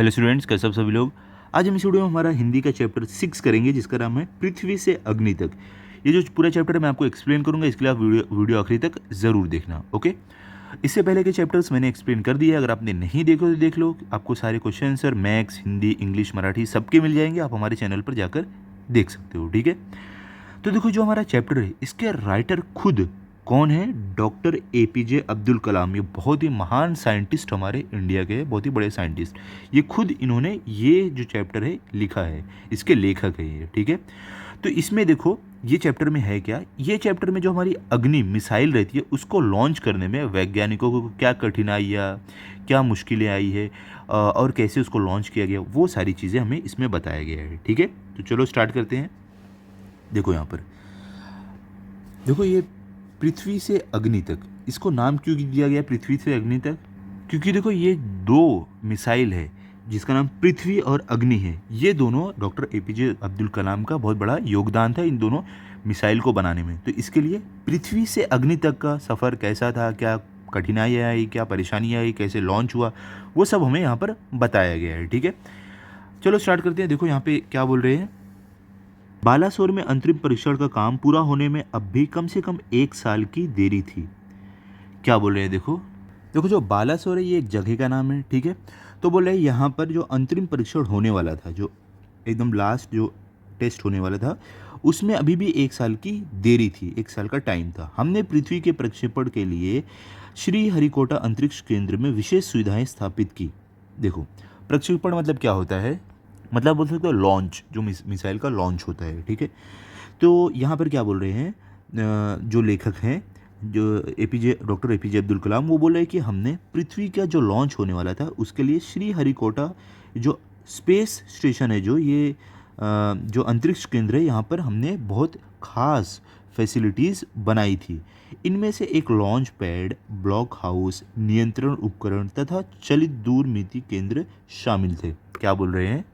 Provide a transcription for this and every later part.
Hello students, कैसे आप सभी लोग। आज हम इस वीडियो में हमारा हिंदी का चैप्टर 6 करेंगे, जिसका नाम है पृथ्वी से अग्नि तक। ये जो पूरा चैप्टर है मैं आपको एक्सप्लेन करूंगा, इसके लिए आप वीडियो आखिरी तक ज़रूर देखना। ओके, इससे पहले के चैप्टर्स मैंने एक्सप्लेन कर दिया, अगर आपने नहीं देखो तो देख लो। आपको सारे question answer maths, Hindi, English, Marathi सबके मिल जाएंगे, आप हमारे चैनल पर जाकर देख सकते हो। ठीक है, तो देखो जो हमारा चैप्टर है इसके राइटर खुद कौन है? Doctor APJ Abdul Kalam. ये बहुत ही महान साइंटिस्ट हमारे इंडिया के, बहुत ही बड़े साइंटिस्ट। ये खुद इन्होंने ये जो चैप्टर है लिखा है, इसके लेखक है ये। ठीक है, तो इसमें देखो ये चैप्टर में है क्या। ये चैप्टर में जो हमारी अग्नि मिसाइल रहती है उसको लॉन्च करने में वैज्ञानिकों को क्या कठिनाइयाँ, क्या मुश्किलें आई है और कैसे उसको लॉन्च किया गया, वो सारी चीज़ें हमें इसमें बताया गया है। ठीक है, तो चलो स्टार्ट करते हैं। देखो यहाँ पर देखो, ये पृथ्वी से अग्नि तक, इसको नाम क्यों दिया गया पृथ्वी से अग्नि तक? क्योंकि देखो ये दो मिसाइल है जिसका नाम पृथ्वी और अग्नि है। ये दोनों डॉक्टर एपीजे अब्दुल कलाम का बहुत बड़ा योगदान था इन दोनों मिसाइल को बनाने में। तो इसके लिए पृथ्वी से अग्नि तक का सफ़र कैसा था, क्या कठिनाइयाँ आई, क्या परेशानियाँ आई, कैसे लॉन्च हुआ, वो सब हमें यहाँ पर बताया गया है। ठीक है, चलो स्टार्ट करते हैं। देखो यहाँ पे क्या बोल रहे हैं। बालासोर में अंतरिम परीक्षण का काम पूरा होने में अब भी कम से कम 1 साल की देरी थी। क्या बोल रहे हैं? देखो देखो, जो बालासोर है ये एक जगह का नाम है। ठीक है, तो बोल रहे हैं यहाँ पर जो अंतरिम परीक्षण होने वाला था, जो एकदम लास्ट जो टेस्ट होने वाला था, उसमें अभी भी 1 साल की देरी थी, 1 साल का टाइम था। हमने पृथ्वी के प्रक्षेपण के लिए श्री हरिकोटा अंतरिक्ष केंद्र में विशेष सुविधाएं स्थापित की। देखो, प्रक्षेपण मतलब क्या होता है? मतलब बोल सकते हो लॉन्च, जो मिसाइल का लॉन्च होता है। ठीक है, तो यहाँ पर क्या बोल रहे हैं जो लेखक हैं, जो डॉक्टर एपीजे अब्दुल कलाम, वो बोल रहे हैं कि हमने पृथ्वी का जो लॉन्च होने वाला था उसके लिए श्री हरिकोटा जो स्पेस स्टेशन है, जो ये जो अंतरिक्ष केंद्र है, यहाँ पर हमने बहुत खास फैसिलिटीज़ बनाई थी। इनमें से एक लॉन्च पैड, ब्लॉक हाउस, नियंत्रण उपकरण तथा चलित दूरमीति केंद्र शामिल थे। क्या बोल रहे हैं?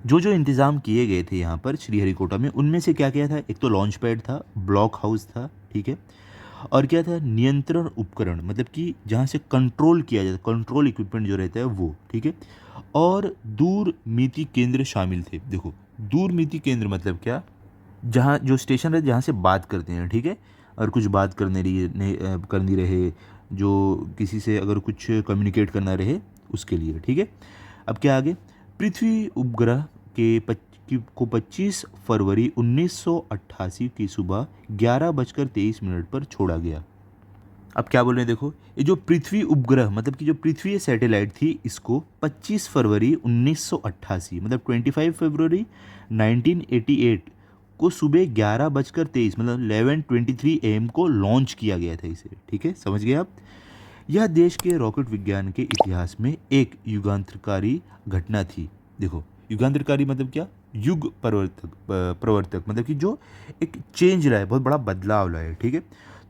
जो जो इंतज़ाम किए गए थे यहाँ पर श्रीहरिकोटा में, उनमें से क्या क्या था? एक तो लॉन्च पैड था, ब्लॉक हाउस था, ठीक है, और क्या था? नियंत्रण उपकरण, मतलब कि जहाँ से कंट्रोल किया जाता, कंट्रोल इक्विपमेंट जो रहता है वो। ठीक है, और दूरमीति केंद्र शामिल थे। देखो, दूरमीति केंद्र मतलब क्या? जहाँ जो स्टेशन है जहाँ से बात करते हैं। ठीक है, और कुछ बात करनी रहे, जो किसी से अगर कुछ कम्युनिकेट करना रहे उसके लिए। ठीक है, अब क्या आगे? पृथ्वी उपग्रह को 25 फरवरी 1988 की सुबह 11:23 पर छोड़ा गया। अब क्या बोल रहे हैं? देखो, ये जो पृथ्वी उपग्रह मतलब कि जो पृथ्वी सैटेलाइट थी, इसको 25 फरवरी 1988 मतलब 25 फरवरी 1988 को सुबह 11:23 मतलब 11:23 AM को लॉन्च किया गया था इसे। ठीक है, समझ गए आप? यह देश के रॉकेट विज्ञान के इतिहास में एक युगांतरकारी घटना थी। देखो, युगांतरकारी मतलब क्या? युग प्रवर्तक मतलब कि जो एक चेंज रहा है, बहुत बड़ा बदलाव लाया है। ठीक है,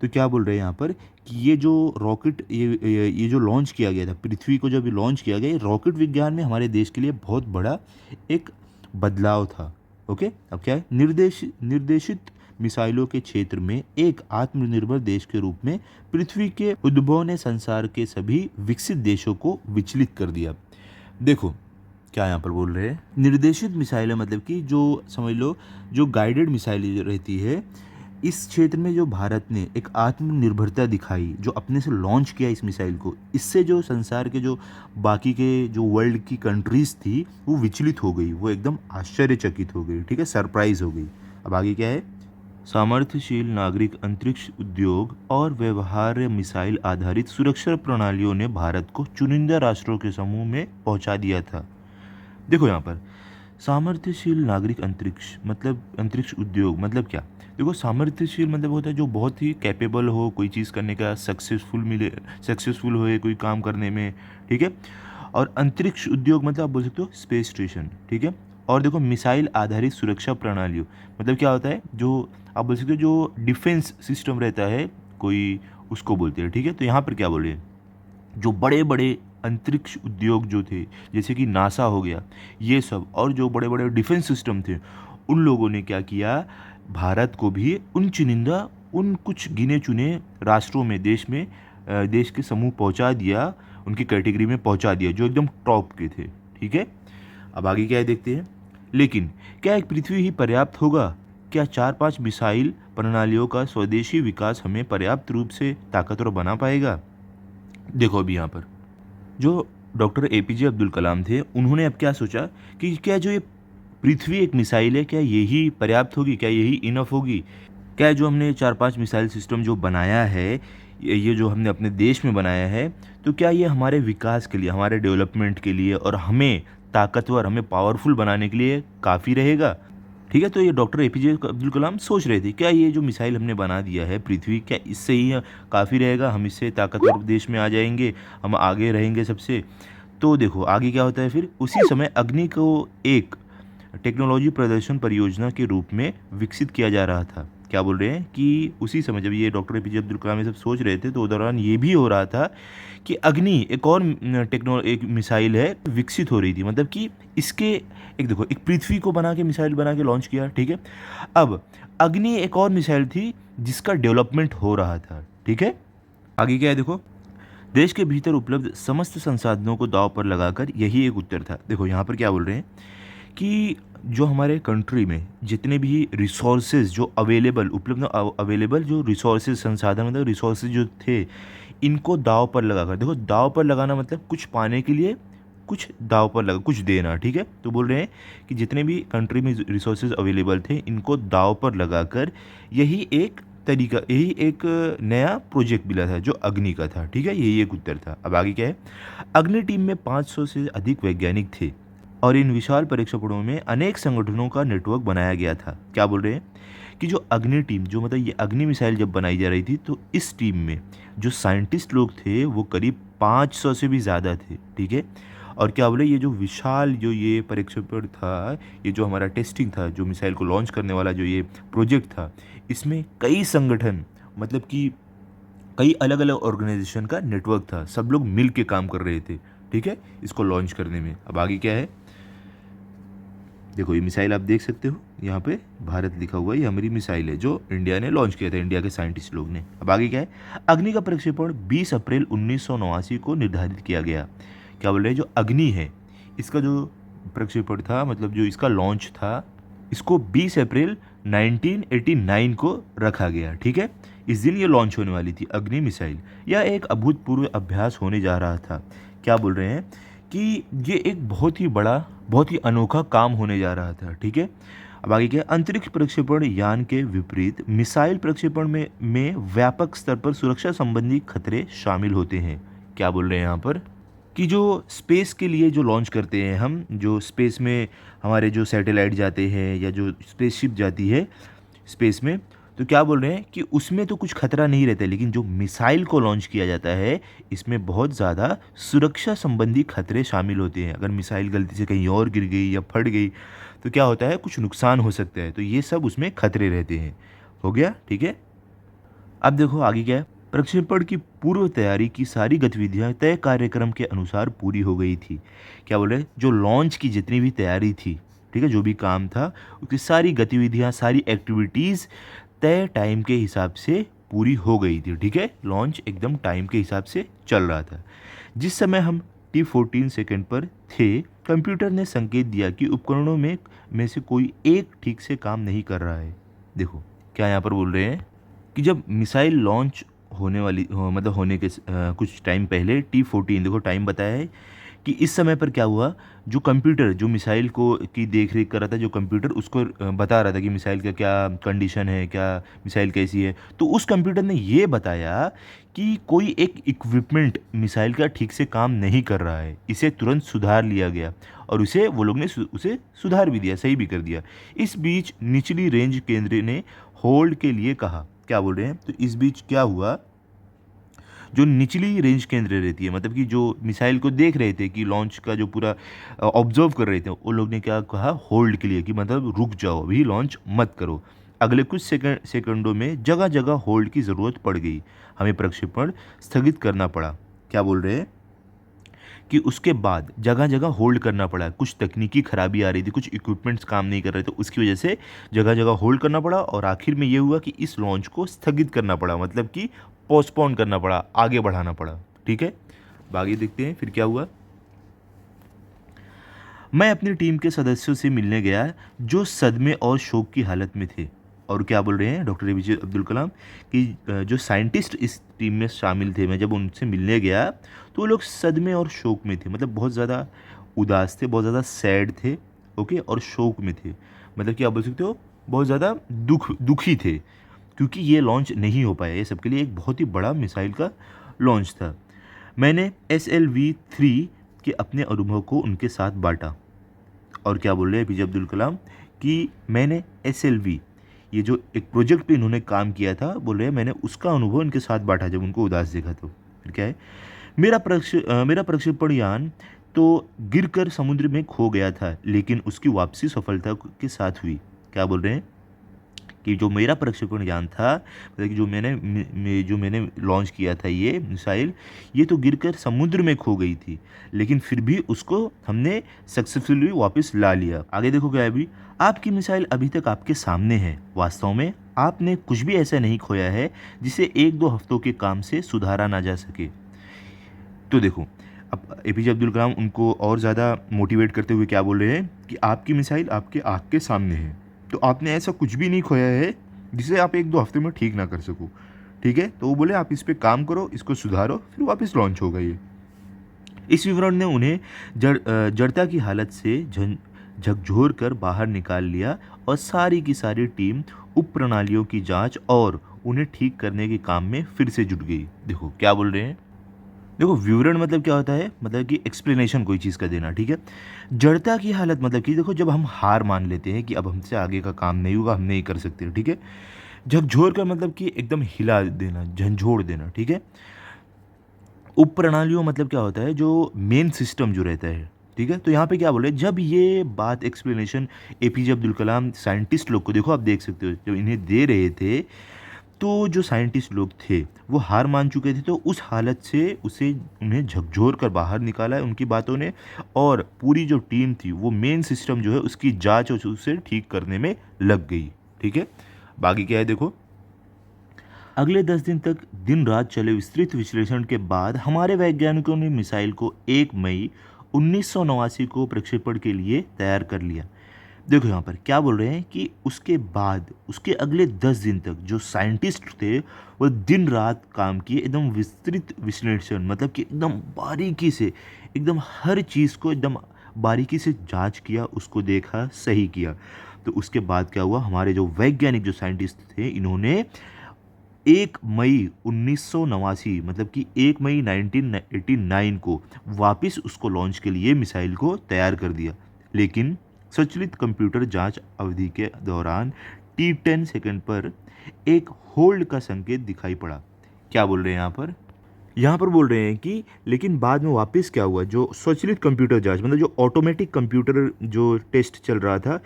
तो क्या बोल रहे हैं यहाँ पर कि ये जो रॉकेट, ये जो लॉन्च किया गया था, पृथ्वी को जब लॉन्च किया गया, रॉकेट विज्ञान में हमारे देश के लिए बहुत बड़ा एक बदलाव था। ओके, अब क्या है? निर्देशित मिसाइलों के क्षेत्र में एक आत्मनिर्भर देश के रूप में पृथ्वी के उद्भव ने संसार के सभी विकसित देशों को विचलित कर दिया। देखो क्या यहाँ पर बोल रहे हैं? निर्देशित मिसाइलें मतलब कि जो समझ लो, जो गाइडेड मिसाइलें रहती है, इस क्षेत्र में जो भारत ने एक आत्मनिर्भरता दिखाई, जो अपने से लॉन्च किया इस मिसाइल को, इससे जो संसार के जो बाकी के जो वर्ल्ड की कंट्रीज़ थी वो विचलित हो गई, वो एकदम आश्चर्यचकित हो गई। ठीक है, सरप्राइज हो गई। अब आगे क्या है? सामर्थ्यशील नागरिक अंतरिक्ष उद्योग और व्यवहार्य मिसाइल आधारित सुरक्षा प्रणालियों ने भारत को चुनिंदा राष्ट्रों के समूह में पहुंचा दिया था। देखो यहाँ पर सामर्थ्यशील नागरिक अंतरिक्ष उद्योग मतलब क्या? देखो, सामर्थ्यशील मतलब होता है जो बहुत ही कैपेबल हो कोई चीज़ करने का, सक्सेसफुल हो कोई काम करने में। ठीक है, और अंतरिक्ष उद्योग मतलब आप बोल सकते हो स्पेस स्टेशन। ठीक है, और देखो मिसाइल आधारित सुरक्षा प्रणालियों मतलब क्या होता है? जो आप बोल सकते हो जो डिफेंस सिस्टम रहता है कोई, उसको बोलते हैं। ठीक है, तो यहाँ पर क्या बोले? जो बड़े बड़े अंतरिक्ष उद्योग जो थे, जैसे कि नासा हो गया, ये सब, और जो बड़े बड़े डिफेंस सिस्टम थे, उन लोगों ने क्या किया? भारत को भी उन कुछ गिने चुने राष्ट्रों में, देश के समूह पहुंचा दिया, उनकी कैटेगरी में पहुंचा दिया जो एकदम टॉप के थे। ठीक है, अब आगे क्या है देखते हैं। लेकिन क्या एक पृथ्वी ही पर्याप्त होगा? क्या 4-5 मिसाइल प्रणालियों का स्वदेशी विकास हमें पर्याप्त रूप से ताकतवर बना पाएगा? देखो अभी यहाँ पर जो डॉक्टर एपीजे अब्दुल कलाम थे, उन्होंने अब क्या सोचा कि क्या जो ये पृथ्वी एक मिसाइल है, क्या यही पर्याप्त होगी? क्या यही इनफ होगी? क्या जो हमने 4-5 मिसाइल सिस्टम जो बनाया है, ये जो हमने अपने देश में बनाया है, तो क्या ये हमारे विकास के लिए, हमारे डेवलपमेंट के लिए और हमें ताकतवर, हमें पावरफुल बनाने के लिए काफ़ी रहेगा? ठीक है, तो ये डॉक्टर एपीजे अब्दुल कलाम सोच रहे थे, क्या ये जो मिसाइल हमने बना दिया है पृथ्वी, क्या इससे ही काफ़ी रहेगा? हम इससे ताकतवर देश में आ जाएंगे, हम आगे रहेंगे सबसे? तो देखो आगे क्या होता है फिर। उसी समय अग्नि को एक टेक्नोलॉजी प्रदर्शन परियोजना के रूप में विकसित किया जा रहा था। क्या बोल रहे हैं कि उसी समय जब ये डॉक्टर एपीजे अब्दुल कलाम ये सब सोच रहे थे, तो उस दौरान ये भी हो रहा था कि अग्नि एक और एक मिसाइल है विकसित हो रही थी। मतलब कि इसके एक देखो, एक पृथ्वी को बना के मिसाइल बना के लॉन्च किया, ठीक है। अब अग्नि एक और मिसाइल थी जिसका डेवलपमेंट हो रहा था। ठीक है, आगे क्या है देखो। देश के भीतर उपलब्ध समस्त संसाधनों को दांव पर लगाकर यही एक उत्तर था। देखो यहाँ पर क्या बोल रहे हैं कि जो हमारे कंट्री में जितने भी रिसोर्सेज जो अवेलेबल जो रिसोर्सेज संसाधन मतलब रिसोर्सेज जो थे, इनको दांव पर लगाकर, देखो दांव पर लगाना मतलब कुछ पाने के लिए कुछ दांव पर लगा, कुछ देना। ठीक है, तो बोल रहे हैं कि जितने भी कंट्री में रिसोर्सेज अवेलेबल थे, इनको दांव पर लगाकर यही एक तरीका, यही एक नया प्रोजेक्ट मिला था जो अग्नि का था। ठीक है, यही एक उत्तर था। अब आगे क्या है। अग्नि टीम में 500 से अधिक वैज्ञानिक थे और इन विशाल परीक्षणों में अनेक संगठनों का नेटवर्क बनाया गया था। क्या बोल रहे हैं कि जो अग्नि टीम, जो मतलब ये अग्नि मिसाइल जब बनाई जा रही थी, तो इस टीम में जो साइंटिस्ट लोग थे वो करीब 500 से भी ज़्यादा थे। ठीक है, और क्या बोले, ये जो विशाल जो ये परीक्षण था, ये जो हमारा टेस्टिंग था, जो मिसाइल को लॉन्च करने वाला जो ये प्रोजेक्ट था, इसमें कई संगठन, मतलब कि कई अलग अलग ऑर्गेनाइजेशन का नेटवर्क था। सब लोग मिल के काम कर रहे थे। ठीक है, इसको लॉन्च करने में। अब आगे क्या है देखो, ये मिसाइल आप देख सकते हो, यहाँ पे भारत लिखा हुआ है। ये हमारी मिसाइल है जो इंडिया ने लॉन्च किया था, इंडिया के साइंटिस्ट लोग ने। अब आगे क्या है। अग्नि का प्रक्षेपण 20 अप्रैल 1989 को निर्धारित किया गया। क्या बोल रहे हैं, जो अग्नि है इसका जो प्रक्षेपण था, मतलब जो इसका लॉन्च था, इसको 20 अप्रैल 1989 को रखा गया। ठीक है, इस दिन ये लॉन्च होने वाली थी अग्नि मिसाइल। यह एक अभूतपूर्व अभ्यास होने जा रहा था। क्या बोल रहे हैं कि ये एक बहुत ही बड़ा, बहुत ही अनोखा काम होने जा रहा था। ठीक है, अब आगे क्या। अंतरिक्ष प्रक्षेपण यान के विपरीत मिसाइल प्रक्षेपण में व्यापक स्तर पर सुरक्षा संबंधी खतरे शामिल होते हैं। क्या बोल रहे हैं यहाँ पर कि जो स्पेस के लिए जो लॉन्च करते हैं हम, जो स्पेस में हमारे जो सैटेलाइट जाते हैं या जो स्पेसशिप जाती है स्पेस में, तो क्या बोल रहे हैं कि उसमें तो कुछ खतरा नहीं रहता है, लेकिन जो मिसाइल को लॉन्च किया जाता है इसमें बहुत ज़्यादा सुरक्षा संबंधी खतरे शामिल होते हैं। अगर मिसाइल गलती से कहीं और गिर गई या फट गई तो क्या होता है, कुछ नुकसान हो सकता है। तो ये सब उसमें खतरे रहते हैं। हो गया, ठीक है। अब देखो आगे क्या है। प्रक्षेपण की पूर्व तैयारी की सारी गतिविधियां तय कार्यक्रम के अनुसार पूरी हो गई थी। क्या बोल रहे हैं, जो लॉन्च की जितनी भी तैयारी थी, ठीक है, जो भी काम था, उसकी सारी गतिविधियां, सारी एक्टिविटीज़ तय टाइम के हिसाब से पूरी हो गई थी। ठीक है, लॉन्च एकदम टाइम के हिसाब से चल रहा था। जिस समय हम T14 सेकंड पर थे, कंप्यूटर ने संकेत दिया कि उपकरणों में से कोई एक ठीक से काम नहीं कर रहा है। देखो क्या यहाँ पर बोल रहे हैं कि जब मिसाइल लॉन्च होने वाली मतलब होने के कुछ टाइम पहले T14, देखो टाइम बताया है कि इस समय पर क्या हुआ, जो कंप्यूटर जो मिसाइल को की देख रेख कर रहा था, जो कंप्यूटर उसको बता रहा था कि मिसाइल का क्या कंडीशन है, क्या मिसाइल कैसी है, तो उस कंप्यूटर ने ये बताया कि कोई एक इक्विपमेंट मिसाइल का ठीक से काम नहीं कर रहा है, इसे तुरंत सुधार लिया गया और उसे वो लोग ने उसे सुधार भी दिया, सही भी कर दिया। इस बीच निचली रेंज केंद्र ने होल्ड के लिए कहा। क्या बोल रहे हैं, तो इस बीच क्या हुआ, जो निचली रेंज केंद्र रहती है, मतलब कि जो मिसाइल को देख रहे थे कि लॉन्च का जो पूरा ऑब्जर्व कर रहे थे, वो लोग ने क्या कहा, होल्ड के लिए, कि मतलब रुक जाओ, अभी लॉन्च मत करो। अगले कुछ सेकंडों में जगह जगह होल्ड की ज़रूरत पड़ गई, हमें प्रक्षेपण स्थगित करना पड़ा। क्या बोल रहे हैं कि उसके बाद जगह जगह होल्ड करना पड़ा, कुछ तकनीकी खराबी आ रही थी, कुछ इक्विपमेंट्स काम नहीं कर रहे थे, उसकी वजह से जगह जगह होल्ड करना पड़ा और आखिर में ये हुआ कि इस लॉन्च को स्थगित करना पड़ा, मतलब कि पोस्टपोन करना पड़ा, आगे बढ़ाना पड़ा। ठीक है, आगे देखते हैं फिर क्या हुआ। मैं अपनी टीम के सदस्यों से मिलने गया जो सदमे और शोक की हालत में थे। और क्या बोल रहे हैं डॉक्टर एपीजे अब्दुल कलाम कि जो साइंटिस्ट इस टीम में शामिल थे, मैं जब उनसे मिलने गया तो वो लोग सदमे और शोक में थे, मतलब बहुत ज़्यादा उदास थे, बहुत ज़्यादा सैड थे, ओके, और शोक में थे, मतलब क्या बोल सकते हो, बहुत ज़्यादा दुखी थे, क्योंकि ये लॉन्च नहीं हो पाया। ये सबके लिए एक बहुत ही बड़ा मिसाइल का लॉन्च था। मैंने SLV-3 के अपने अनुभव को उनके साथ बांटा। और क्या बोल रहे हैं एपीजे अब्दुल कलाम कि मैंने SLV, ये जो एक प्रोजेक्ट पे इन्होंने काम किया था, बोल रहे हैं मैंने उसका अनुभव इनके साथ बांटा जब उनको उदास देखा। तो फिर क्या है, मेरा प्रक्षेपण यान तो गिरकर समुद्र में खो गया था, लेकिन उसकी वापसी सफलता के साथ हुई। क्या बोल रहे हैं कि जो मेरा प्रक्षेपण यान था, मतलब कि जो मैंने लॉन्च किया था ये मिसाइल, ये तो गिरकर समुद्र में खो गई थी, लेकिन फिर भी उसको हमने सक्सेसफुली वापस ला लिया। आगे देखो क्या है अभी, आपकी मिसाइल अभी तक आपके सामने है। वास्तव में आपने कुछ भी ऐसा नहीं खोया है जिसे 1-2 हफ्तों के काम से सुधारा ना जा सके। तो देखो, अब एपीजे अब्दुल कलाम उनको और ज़्यादा मोटिवेट करते हुए क्या बोल रहे हैं कि आपकी मिसाइल आपके आँख के सामने है, तो आपने ऐसा कुछ भी नहीं खोया है जिसे आप 1-2 हफ्ते में ठीक ना कर सको, ठीक है। तो वो बोले आप इस पे काम करो, इसको सुधारो, फिर वापस लॉन्च होगा ये। इस विवरण ने उन्हें जड़ता की हालत से झकझोर कर बाहर निकाल लिया और सारी की सारी टीम उप प्रणालियों की जांच और उन्हें ठीक करने के काम में फिर से जुट गई। देखो क्या बोल रहे हैं, देखो विवरण मतलब क्या होता है, मतलब कि एक्सप्लेनेशन कोई चीज़ का देना, ठीक है। जड़ता की हालत मतलब कि देखो जब हम हार मान लेते हैं कि अब हमसे आगे का काम नहीं होगा, हम नहीं कर सकते, ठीक है। झकझोर का मतलब कि एकदम हिला देना, झंझोड़ देना, ठीक है। उप प्रणालियों मतलब क्या होता है, जो मेन सिस्टम जो रहता है, ठीक है। तो यहाँ पे क्या बोल रहे हैं, जब ये बात explanation APJ Abdul Kalam scientist लोग को, देखो आप देख सकते हो जब इन्हें दे रहे थे तो जो साइंटिस्ट लोग थे वो हार मान चुके थे, तो उस हालत से उन्हें झकझोर कर बाहर निकाला है उनकी बातों ने, और पूरी जो टीम थी वो मेन सिस्टम जो है उसकी जांच और उसे ठीक करने में लग गई, ठीक है। बाकी क्या है देखो, अगले 10 दिन तक दिन रात चले विस्तृत विश्लेषण के बाद हमारे वैज्ञानिकों ने मिसाइल को 1 मई 1989 को प्रक्षेपण के लिए तैयार कर लिया। देखो यहाँ पर क्या बोल रहे हैं कि उसके बाद उसके अगले 10 दिन तक जो साइंटिस्ट थे वो दिन रात काम किए, एकदम विस्तृत विश्लेषण, मतलब कि एकदम बारीकी से, एकदम हर चीज़ को एकदम बारीकी से जांच किया, उसको देखा, सही किया। तो उसके बाद क्या हुआ, हमारे जो वैज्ञानिक जो साइंटिस्ट थे इन्होंने 1 मई 1989, मतलब कि 1 मई 1989 को वापस उसको लॉन्च के लिए मिसाइल को तैयार कर दिया। लेकिन स्वचालित कंप्यूटर जांच अवधि के दौरान T10 सेकंड पर एक होल्ड का संकेत दिखाई पड़ा। क्या बोल रहे हैं यहाँ पर बोल रहे हैं कि लेकिन बाद में वापस क्या हुआ, जो स्वचालित कंप्यूटर जांच मतलब जो ऑटोमेटिक कंप्यूटर जो टेस्ट चल रहा था,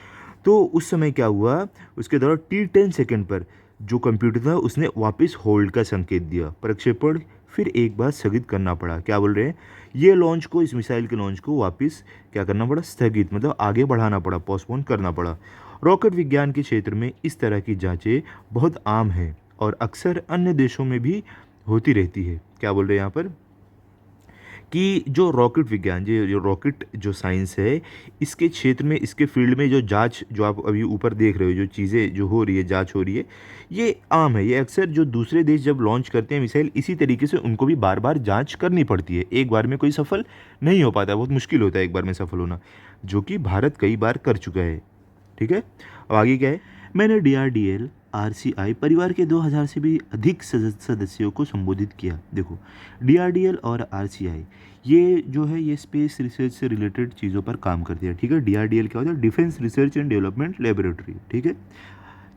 तो उस समय क्या हुआ, उसके दौरान T10 सेकंड पर जो कंप्यूटर था उसने वापस होल्ड का संकेत दिया। प्रक्षेपण फिर एक बार स्थगित करना पड़ा। क्या बोल रहे हैं, ये लॉन्च को, इस मिसाइल के लॉन्च को वापस क्या करना पड़ा, स्थगित, मतलब आगे बढ़ाना पड़ा, पोस्टपोन करना पड़ा। रॉकेट विज्ञान के क्षेत्र में इस तरह की जांचें बहुत आम हैं और अक्सर अन्य देशों में भी होती रहती है। क्या बोल रहे हैं यहाँ पर कि जो रॉकेट विज्ञान, जो रॉकेट जो साइंस है, इसके क्षेत्र में, इसके फील्ड में जो जांच, जो आप अभी ऊपर देख रहे हो, जो चीज़ें जो हो रही है, जांच हो रही है, ये आम है। ये अक्सर जो दूसरे देश जब लॉन्च करते हैं मिसाइल, इसी तरीके से उनको भी बार बार जांच करनी पड़ती है। एक बार में कोई सफल नहीं हो पाता, बहुत मुश्किल होता है एक बार में सफल होना, जो कि भारत कई बार कर चुका है, ठीक है। अब आगे क्या है, मैंने DRDL RCI परिवार के 2000 से भी अधिक सदस्यों को संबोधित किया। देखो DRDL और RCI ये जो है ये स्पेस रिसर्च से रिलेटेड चीज़ों पर काम करती है, ठीक है। DRDL क्या होता है, defence research and development laboratory, ठीक है।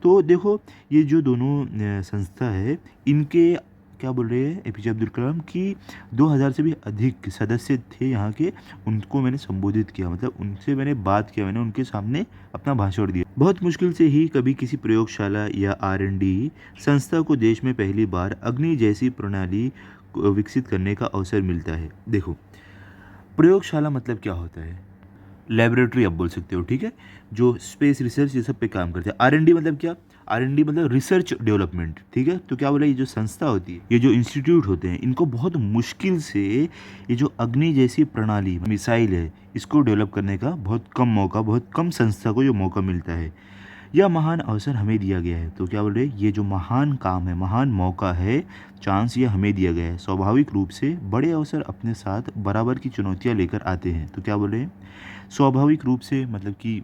तो देखो ये जो दोनों संस्था है, इनके क्या बोल रहे हैं एपीजे अब्दुल कलाम कि 2000 से भी अधिक सदस्य थे यहाँ के, उनको मैंने संबोधित किया, मतलब उनसे मैंने बात किया, मैंने उनके सामने अपना भाषण दिया। बहुत मुश्किल से ही कभी किसी प्रयोगशाला या R&D संस्था को देश में पहली बार अग्नि जैसी प्रणाली को विकसित करने का अवसर मिलता है। देखो प्रयोगशाला मतलब क्या होता है, लेबोरेटरी आप बोल सकते हो, ठीक है, जो स्पेस रिसर्च ये सब पे काम करते हैं। R&D मतलब क्या, R&D मतलब रिसर्च डेवलपमेंट, ठीक है। तो क्या बोला, ये जो संस्था होती है, ये जो इंस्टीट्यूट होते हैं, इनको बहुत मुश्किल से ये जो अग्नि जैसी प्रणाली मिसाइल है, इसको डेवलप करने का बहुत कम मौका, बहुत कम संस्था को ये मौका मिलता है। यह महान अवसर हमें दिया गया है। तो क्या बोल रहे हैं, ये जो महान काम है, महान मौका है, चांस ये हमें दिया गया है। स्वाभाविक रूप से बड़े अवसर अपने साथ बराबर की चुनौतियाँ लेकर आते हैं। तो क्या बोल रहे हैं, स्वाभाविक रूप से मतलब कि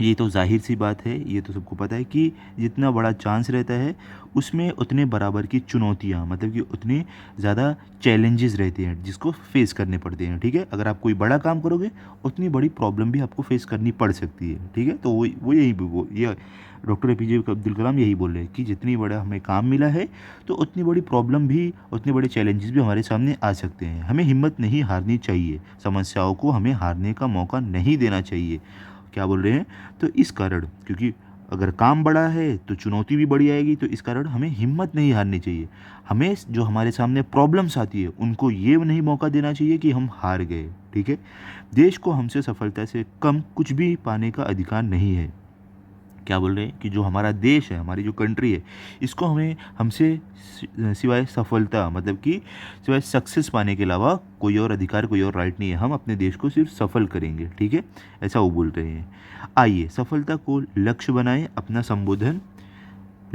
ये तो ज़ाहिर सी बात है, ये तो सबको पता है कि जितना बड़ा चांस रहता है उसमें उतने बराबर की चुनौतियाँ, मतलब कि उतने ज़्यादा चैलेंजेस रहते हैं जिसको फेस करने पड़ते हैं, ठीक है। अगर आप कोई बड़ा काम करोगे, उतनी बड़ी प्रॉब्लम भी आपको फेस करनी पड़ सकती है, ठीक है। तो वो यही वो ये डॉक्टर APJ अब्दुल कलाम यही बोल रहे हैं कि जितनी बड़ा हमें काम मिला है, तो उतनी बड़ी प्रॉब्लम भी, उतने बड़े चैलेंजेस भी हमारे सामने आ सकते हैं। हमें हिम्मत नहीं हारनी चाहिए, समस्याओं को हमें हारने का मौका नहीं देना चाहिए। क्या बोल रहे हैं, तो इस कारण, क्योंकि अगर काम बड़ा है तो चुनौती भी बड़ी आएगी, तो इस कारण हमें हिम्मत नहीं हारनी चाहिए। हमें जो हमारे सामने प्रॉब्लम्स आती है उनको ये नहीं मौका देना चाहिए कि हम हार गए, ठीक है। देश को हमसे सफलता से कम कुछ भी पाने का अधिकार नहीं है। क्या बोल रहे हैं कि जो हमारा देश है, हमारी जो कंट्री है, इसको हमें हमसे सिवाय सफलता, मतलब कि सिवाय सक्सेस पाने के अलावा कोई और अधिकार, कोई और राइट नहीं है। हम अपने देश को सिर्फ सफल करेंगे, ठीक है, ऐसा वो बोल रहे हैं। आइए सफलता को लक्ष्य बनाएं। अपना संबोधन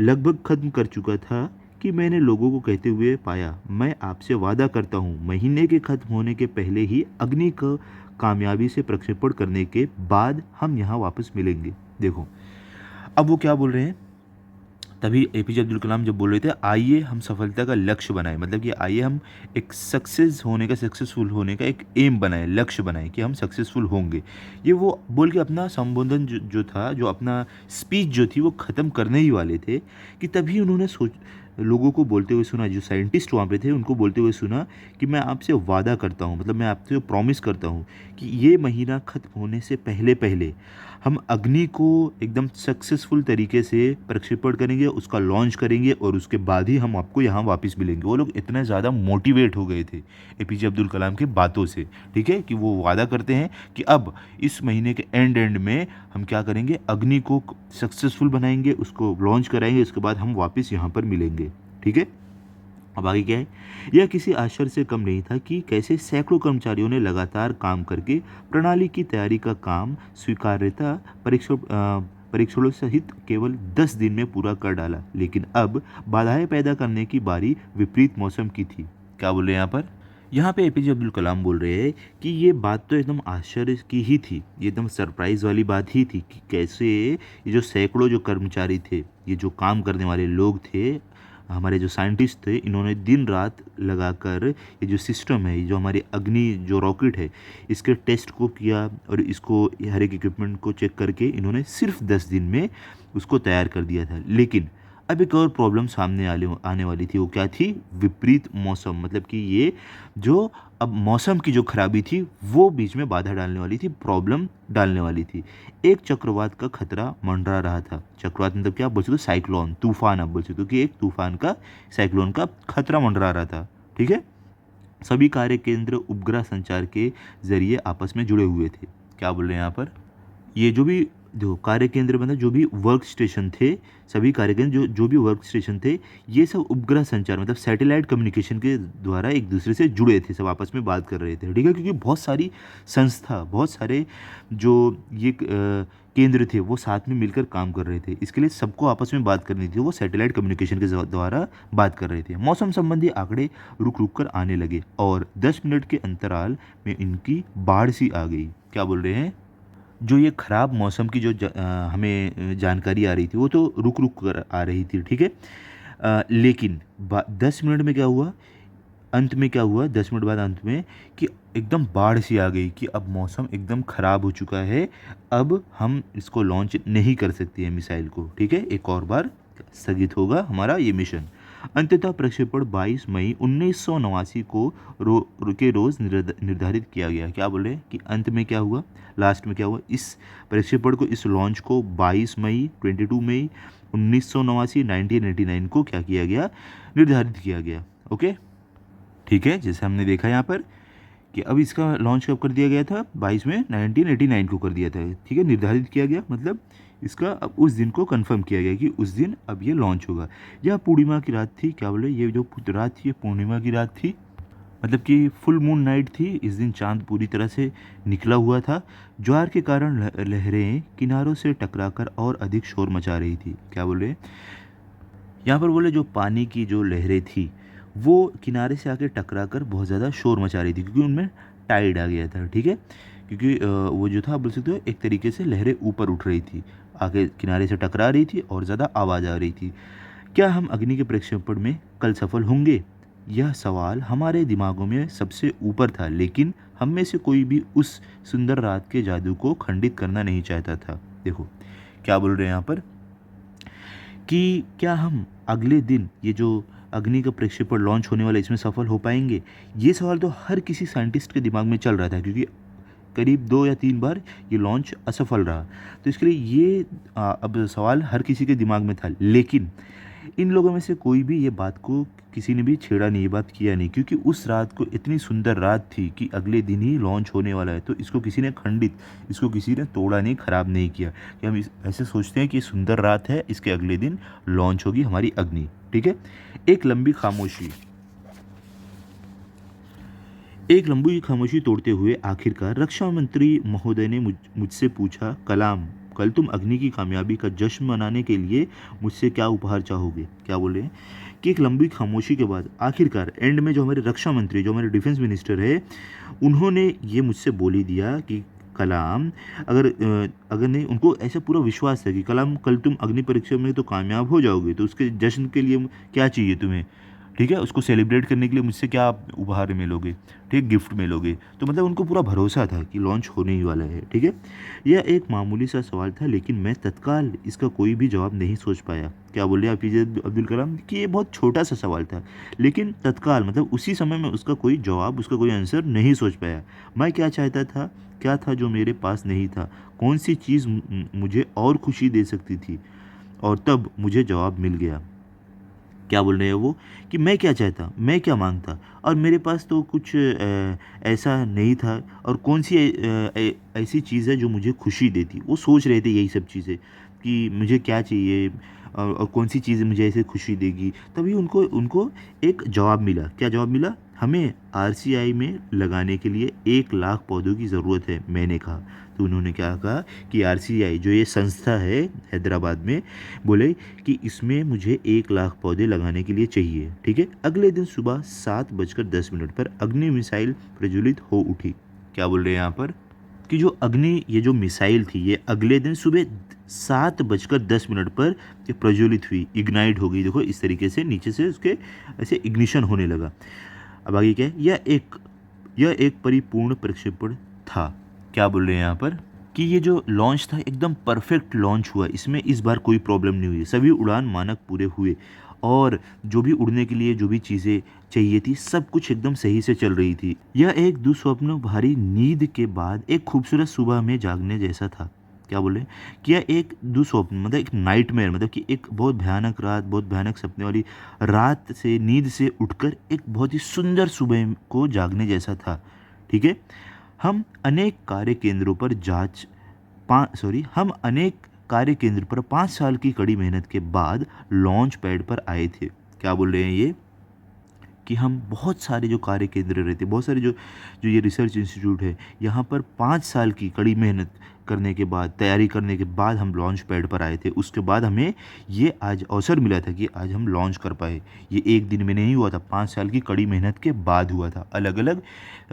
लगभग खत्म कर चुका था कि मैंने लोगों को कहते हुए पाया, मैं आपसे वादा करता हूँ, महीने के खत्म होने के पहले ही अग्नि का कामयाबी से प्रक्षेपण करने के बाद हम यहाँ वापस मिलेंगे। देखो, अब वो क्या बोल रहे हैं, तभी APJ अब्दुल कलाम जब बोल रहे थे आइए हम सफलता का लक्ष्य बनाएं, मतलब कि आइए हम एक सक्सेसफुल होने का एक एम बनाएं, लक्ष्य बनाएं कि हम सक्सेसफुल होंगे। ये वो बोल के अपना संबोधन जो था, जो अपना स्पीच जो थी, वो ख़त्म करने ही वाले थे कि तभी उन्होंने लोगों को बोलते हुए सुना, जो साइंटिस्ट वहाँ पे थे उनको बोलते हुए सुना कि मैं आपसे वादा करता हूँ, मतलब मैं आपसे प्रॉमिस करता हूँ कि ये महीना ख़त्म होने से पहले पहले हम अग्नि को एकदम सक्सेसफुल तरीके से प्रक्षेपण करेंगे, उसका लॉन्च करेंगे और उसके बाद ही हम आपको यहाँ वापस मिलेंगे। वो लोग इतना ज़्यादा मोटिवेट हो गए थे APJ अब्दुल कलाम के बातों से, ठीक है, कि वो वादा करते हैं कि अब इस महीने के एंड में हम क्या करेंगे, अग्नि को सक्सेसफुल बनाएंगे, उसको लॉन्च कराएंगे, उसके बाद हम वापस यहाँ पर मिलेंगे, ठीक है। अब आगे क्या है, यह किसी आश्चर्य से कम नहीं था कि कैसे सैकड़ों कर्मचारियों ने लगातार काम करके प्रणाली की तैयारी का काम स्वीकार्यता परीक्षणों सहित केवल 10 दिन में पूरा कर डाला। लेकिन अब बाधाएं पैदा करने की बारी विपरीत मौसम की थी। क्या बोल रहे हैं यहाँ पे APJ अब्दुल कलाम बोल रहे हैं कि ये बात तो एकदम आश्चर्य की ही थी, ये एकदम सरप्राइज वाली बात ही थी कि कैसे ये जो सैकड़ों जो कर्मचारी थे, ये जो काम करने वाले लोग थे, हमारे जो साइंटिस्ट थे, इन्होंने दिन रात लगाकर ये जो सिस्टम है, ये जो हमारी अग्नि जो रॉकेट है, इसके टेस्ट को किया और इसको हर एक इक्विपमेंट को चेक करके इन्होंने सिर्फ 10 दिन में उसको तैयार कर दिया था। लेकिन अब एक और प्रॉब्लम सामने आने वाली थी। वो क्या थी, विपरीत मौसम, मतलब कि ये जो अब मौसम की जो खराबी थी वो बीच में बाधा डालने वाली थी, प्रॉब्लम डालने वाली थी। एक चक्रवात का खतरा मंडरा रहा था। चक्रवात मतलब क्या, आप बोल सकते हो साइक्लोन, तूफान, आप बोल सकते हो कि एक तूफान का, साइक्लोन का खतरा मंडरा रहा था, ठीक है। सभी कार्य केंद्र उपग्रह संचार के जरिए आपस में जुड़े हुए थे। क्या बोल रहे हैं यहाँ पर, ये जो भी जो कार्य केंद्र मतलब जो भी वर्क स्टेशन थे, सभी कार्य केंद्र जो भी वर्क स्टेशन थे, ये सब उपग्रह संचार मतलब सैटेलाइट कम्युनिकेशन के द्वारा एक दूसरे से जुड़े थे, सब आपस में बात कर रहे थे, ठीक है। क्योंकि बहुत सारी संस्था, बहुत सारे जो ये केंद्र थे वो साथ में मिलकर काम कर रहे थे, इसके लिए सबको आपस में बात करनी थी, वो सैटेलाइट कम्युनिकेशन के द्वारा बात कर रहे थे। मौसम संबंधी आंकड़े रुक रुक कर आने लगे और 10 मिनट के अंतराल में इनकी बाढ़ सी आ गई। क्या बोल रहे हैं, जो ये ख़राब मौसम की जो हमें जानकारी आ रही थी वो तो रुक रुक कर आ रही थी, ठीक है। लेकिन 10 मिनट में क्या हुआ, अंत में क्या हुआ, 10 मिनट बाद अंत में कि एकदम बाढ़ सी आ गई कि अब मौसम एकदम ख़राब हो चुका है, अब हम इसको लॉन्च नहीं कर सकते हैं मिसाइल को, ठीक है, एक और बार स्थगित होगा हमारा ये मिशन। अंततः प्रक्षेपण 22 मई 1989 को के रोज़ निर्धारित किया गया। क्या बोल रहे हैं कि अंत में क्या हुआ, लास्ट में क्या हुआ, इस प्रक्षेपण को, इस लॉन्च को 22 मई 1989 को क्या किया गया, निर्धारित किया गया। ओके, ठीक है, जैसे हमने देखा यहाँ पर कि अब इसका लॉन्च कब कर दिया गया था, 22 में 1989 को कर दिया था, ठीक है, निर्धारित किया गया मतलब इसका अब उस दिन को कंफर्म किया गया कि उस दिन अब ये लॉन्च होगा। यह पूर्णिमा की रात थी, क्या बोले, ये जो रात थी ये पूर्णिमा की रात थी, मतलब कि फुल मून नाइट थी। इस दिन चांद पूरी तरह से निकला हुआ था। ज्वार के कारण लहरें किनारों से टकराकर और अधिक शोर मचा रही थी। क्या बोल रहे हैं यहाँ पर, बोले जो पानी की जो लहरें थी वो किनारे से आके टकरा कर बहुत ज़्यादा शोर मचा रही थी, क्योंकि उनमें टाइड आ गया था। ठीक है, क्योंकि वो जो था, बोल सकते हो एक तरीके से लहरें ऊपर उठ रही थी, आगे किनारे से टकरा रही थी और ज़्यादा आवाज़ आ रही थी। क्या हम अग्नि के प्रक्षेपण में कल सफल होंगे? यह सवाल हमारे दिमागों में सबसे ऊपर था, लेकिन हम में से कोई भी उस सुंदर रात के जादू को खंडित करना नहीं चाहता था। देखो क्या बोल रहे हैं यहाँ पर कि क्या हम अगले दिन ये जो अग्नि का प्रक्षेपण लॉन्च होने वाला है इसमें सफल हो पाएंगे? ये सवाल तो हर किसी साइंटिस्ट के दिमाग में चल रहा था, क्योंकि करीब 2 या 3 बार ये लॉन्च असफल रहा। तो इसके लिए ये अब सवाल हर किसी के दिमाग में था, लेकिन इन लोगों में से कोई भी ये बात को किसी ने भी छेड़ा नहीं, ये बात किया नहीं, क्योंकि उस रात को इतनी सुंदर रात थी कि अगले दिन ही लॉन्च होने वाला है, तो इसको किसी ने खंडित, इसको किसी ने तोड़ा नहीं, ख़राब नहीं किया कि हम ऐसे सोचते हैं कि ये सुंदर रात है, इसके अगले दिन लॉन्च होगी हमारी अग्नि। ठीक है, एक लंबी खामोशी। एक लंबी खामोशी तोड़ते हुए आखिरकार रक्षा मंत्री महोदय ने मुझसे पूछा, कलाम, कल तुम अग्नि की कामयाबी का जश्न मनाने के लिए मुझसे क्या उपहार चाहोगे? क्या बोल रहे हैं कि एक लंबी खामोशी के बाद आखिरकार एंड में जो हमारे रक्षा मंत्री, जो हमारे डिफेंस मिनिस्टर है, उन्होंने ये मुझसे बोल ही दिया कि कलाम, अगर नहीं, उनको ऐसा पूरा विश्वास है कि कलाम कल तुम अग्नि परीक्षा में तो कामयाब हो जाओगे, तो उसके जश्न के लिए क्या चाहिए तुम्हें? ठीक है, उसको सेलिब्रेट करने के लिए मुझसे क्या आप उपहार मिलोगे? ठीक, गिफ्ट मिलोगे। तो मतलब उनको पूरा भरोसा था कि लॉन्च होने ही वाला है। ठीक है, यह एक मामूली सा सवाल था, लेकिन मैं तत्काल इसका कोई भी जवाब नहीं सोच पाया। क्या बोल रहे हैं APJ अब्दुल कलाम कि ये बहुत छोटा सा सवाल था, लेकिन तत्काल मतलब उसी समय में उसका कोई जवाब, उसका कोई आंसर नहीं सोच पाया। मैं क्या चाहता था, क्या था जो मेरे पास नहीं था, कौन सी चीज़ मुझे और खुशी दे सकती थी? और तब मुझे जवाब मिल गया। क्या बोल रहे हैं वो कि मैं क्या चाहता, मैं क्या मांगता, और मेरे पास तो कुछ ऐसा नहीं था, और कौन सी ऐसी चीज़ है जो मुझे खुशी देती। वो सोच रहे थे यही सब चीज़ें कि मुझे क्या चाहिए, और कौन सी चीज़ मुझे ऐसे खुशी देगी। तभी उनको उनको एक जवाब मिला। क्या जवाब मिला? हमें RCI में लगाने के लिए 1 लाख पौधों की ज़रूरत है, मैंने कहा। तो उन्होंने क्या कहा कि RCI जो ये संस्था है हैदराबाद में, बोले कि इसमें मुझे 1 लाख पौधे लगाने के लिए चाहिए। ठीक है, अगले दिन सुबह 7:10 पर अग्नि मिसाइल प्रज्वलित हो उठी। क्या बोल रहे हैं यहाँ पर कि जो अग्नि, ये जो मिसाइल थी, ये अगले दिन सुबह 7:10 पर ये प्रज्वलित हुई, इग्नाइट हो गई। देखो इस तरीके से नीचे से उसके ऐसे इग्निशन होने लगा। अब आगे क्या है, यह एक परिपूर्ण प्रक्षेपण था। क्या बोल रहे हैं यहाँ पर कि ये जो लॉन्च था एकदम परफेक्ट लॉन्च हुआ, इसमें इस बार कोई प्रॉब्लम नहीं हुई, सभी उड़ान मानक पूरे हुए, और जो भी उड़ने के लिए जो भी चीज़ें चाहिए थी सब कुछ एकदम सही से चल रही थी। यह एक दुस्वप्न भारी नींद के बाद एक खूबसूरत सुबह में जागने जैसा था। क्या बोले कि यह एक दुस्वप्न मतलब एक नाइटमेयर, मतलब कि एक बहुत भयानक रात, बहुत भयानक सपने वाली रात से, नींद से उठकर एक बहुत ही सुंदर सुबह को जागने जैसा था। ठीक है, हम अनेक कार्य केंद्रों पर हम अनेक कार्य केंद्र पर 5 साल की कड़ी मेहनत के बाद लॉन्च पैड पर आए थे। क्या बोल रहे हैं ये कि हम बहुत सारे जो कार्य केंद्र रहते, बहुत सारे जो जो ये रिसर्च इंस्टीट्यूट है, यहाँ पर 5 साल की कड़ी मेहनत करने के बाद, तैयारी करने के बाद हम लॉन्च पैड पर आए थे। उसके बाद हमें ये आज अवसर मिला था कि आज हम लॉन्च कर पाए। ये एक दिन में नहीं हुआ था, 5 साल की कड़ी मेहनत के बाद हुआ था। अलग अलग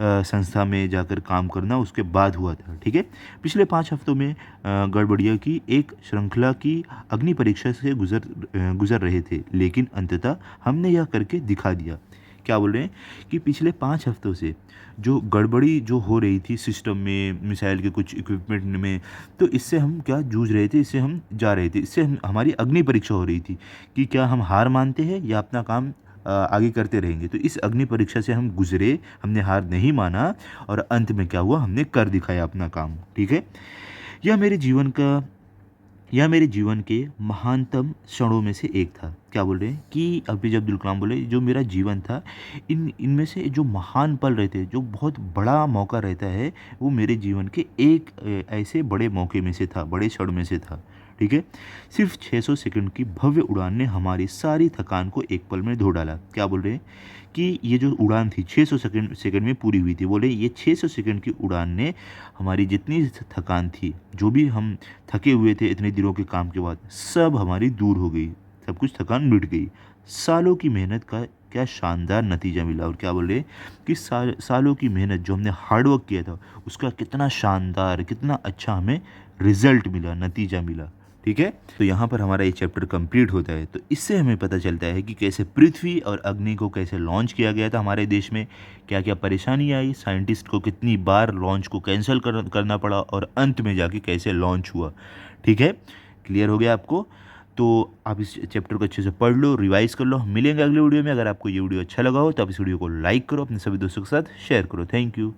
संस्था में जाकर काम करना उसके बाद हुआ था। ठीक है, पिछले 5 हफ्तों में गड़बड़िया की एक श्रृंखला की अग्नि परीक्षा से गुजर रहे थे, लेकिन अंततः हमने यह करके दिखा दिया। क्या बोल रहे हैं कि पिछले 5 हफ्तों से जो गड़बड़ी जो हो रही थी सिस्टम में, मिसाइल के कुछ इक्विपमेंट में, तो इससे हम क्या जूझ रहे थे, इससे हम जा रहे थे, इससे हमारी अग्नि परीक्षा हो रही थी कि क्या हम हार मानते हैं या अपना काम आगे करते रहेंगे। तो इस अग्नि परीक्षा से हम गुजरे, हमने हार नहीं माना, और अंत में क्या हुआ, हमने कर दिखाया अपना काम। ठीक है, यह मेरे जीवन के महानतम क्षणों में से एक था। क्या बोल रहे हैं कि APJ अब्दुल कलाम बोले जो मेरा जीवन था, इनमें से जो महान पल रहते हैं, जो बहुत बड़ा मौका रहता है, वो मेरे जीवन के एक ऐसे बड़े मौके में से था, बड़े क्षण में से था। ठीक है। सिर्फ 600 सेकंड की भव्य उड़ान ने हमारी सारी थकान को एक पल में धो डाला। क्या बोल रहे हैं कि ये जो उड़ान थी 600 सेकंड में पूरी हुई थी। बोले ये 600 सेकंड की उड़ान ने हमारी जितनी थकान थी, जो भी हम थके हुए थे इतने दिनों के काम के बाद, सब हमारी दूर हो गई, सब कुछ थकान मिट गई। सालों की मेहनत का क्या शानदार नतीजा मिला। और क्या बोल रहे हैं कि सालों की मेहनत जो हमने हार्ड वर्क किया था उसका कितना शानदार, कितना अच्छा हमें रिजल्ट मिला, नतीजा मिला। ठीक है, तो यहाँ पर हमारा ये चैप्टर कंप्लीट होता है। तो इससे हमें पता चलता है कि कैसे पृथ्वी और अग्नि को कैसे लॉन्च किया गया था हमारे देश में, क्या क्या परेशानी आई, साइंटिस्ट को कितनी बार लॉन्च को कैंसिल करना पड़ा और अंत में जाके कैसे लॉन्च हुआ। ठीक है, क्लियर हो गया आपको। तो आप इस चैप्टर को अच्छे से पढ़ लो, रिवाइज कर लो। मिलेंगे अगले वीडियो में। अगर आपको ये वीडियो अच्छा लगा हो तो आप इस वीडियो को लाइक करो, अपने सभी दोस्तों के साथ शेयर करो। Thank you.